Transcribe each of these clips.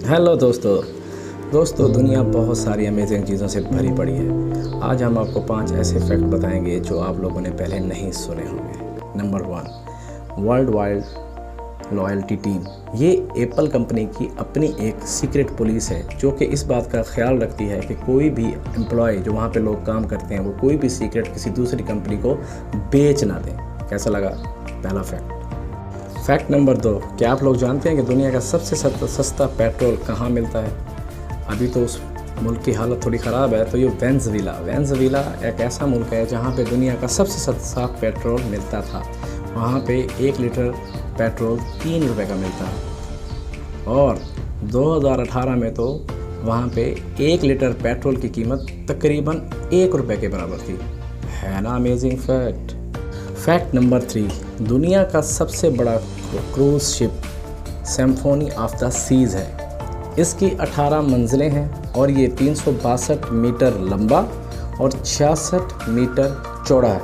Hello दोस्तों दुनिया बहुत सारी अमेजिंग चीज़ों से भरी पड़ी है। आज हम आपको 5 ऐसे फैक्ट बताएंगे जो आप लोगों ने पहले नहीं सुने होंगे। Number 1, world wide loyalty team. ये एप्पल कंपनी की अपनी एक सीक्रेट पुलिस है जो कि इस बात का ख्याल रखती है कि कोई भी एम्प्लॉय जो वहाँ पे लोग काम करते हैं वो कोई भी सीक्रेट किसी दूसरी कंपनी को बेच ना दें। कैसा लगा पहला फैक्ट। फैक्ट नंबर 2, क्या आप लोग जानते हैं कि दुनिया का सबसे सस्ता पेट्रोल कहाँ मिलता है? अभी तो उस मुल्क की हालत थोड़ी ख़राब है, तो ये वेनेजुएला एक ऐसा मुल्क है जहाँ पे दुनिया का सबसे सस्ता पेट्रोल मिलता था। वहाँ पे 1 लीटर पेट्रोल 3 रुपये का मिलता है और 2018 में तो वहाँ पे 1 लीटर पेट्रोल की कीमत तकरीबन 1 रुपये के बराबर थी। है ना अमेजिंग फैक्ट। फैक्ट नंबर 3, दुनिया का सबसे बड़ा cruise ship Symphony of the Seas है। इसकी 18 मंजिलें हैं और ये 362 मीटर लंबा और 66 मीटर चौड़ा है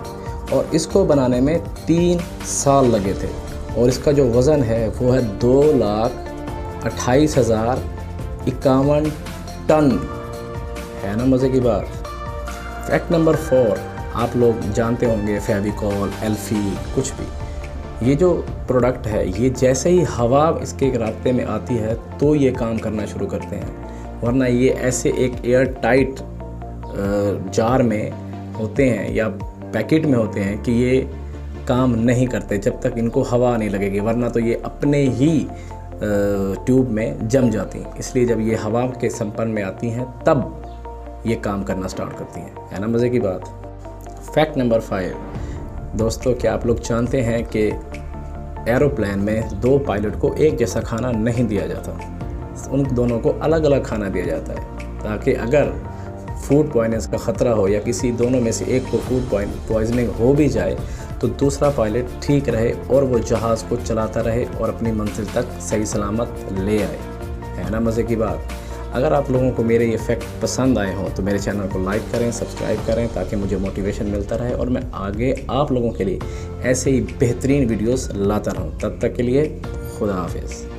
और इसको बनाने में 3 साल लगे थे और इसका जो वज़न है वो है 2,28,051 टन। है ना मज़े की बात। फैक्ट नंबर 4, आप लोग जानते होंगे फेविकॉल, एल्फी, कुछ भी, ये जो प्रोडक्ट है ये जैसे ही हवा इसके रास्ते में आती है तो ये काम करना शुरू करते हैं, वरना ये ऐसे एक एयर टाइट जार में होते हैं या पैकेट में होते हैं कि ये काम नहीं करते जब तक इनको हवा नहीं लगेगी, वरना तो ये अपने ही ट्यूब में जम जाती हैं। इसलिए जब ये हवा के संपर्क में आती हैं तब ये काम करना स्टार्ट करती हैं। है ना मज़े की बात। फैक्ट नंबर 5, दोस्तों क्या आप लोग जानते हैं कि एरोप्लेन में 2 पायलट को एक जैसा खाना नहीं दिया जाता, उन दोनों को अलग अलग खाना दिया जाता है ताकि अगर फूड पॉइजनिंग का ख़तरा हो या किसी दोनों में से एक को फूड पॉइजनिंग हो भी जाए तो दूसरा पायलट ठीक रहे और वो जहाज़ को चलाता रहे और अपनी मंजिल तक सही सलामत ले आए। है ना मज़े की बात। अगर आप लोगों को मेरे ये फैक्ट पसंद आए हों तो मेरे चैनल को लाइक करें, सब्सक्राइब करें ताकि मुझे मोटिवेशन मिलता रहे और मैं आगे आप लोगों के लिए ऐसे ही बेहतरीन वीडियोस लाता रहूं। तब तक के लिए खुदा हाफिज़।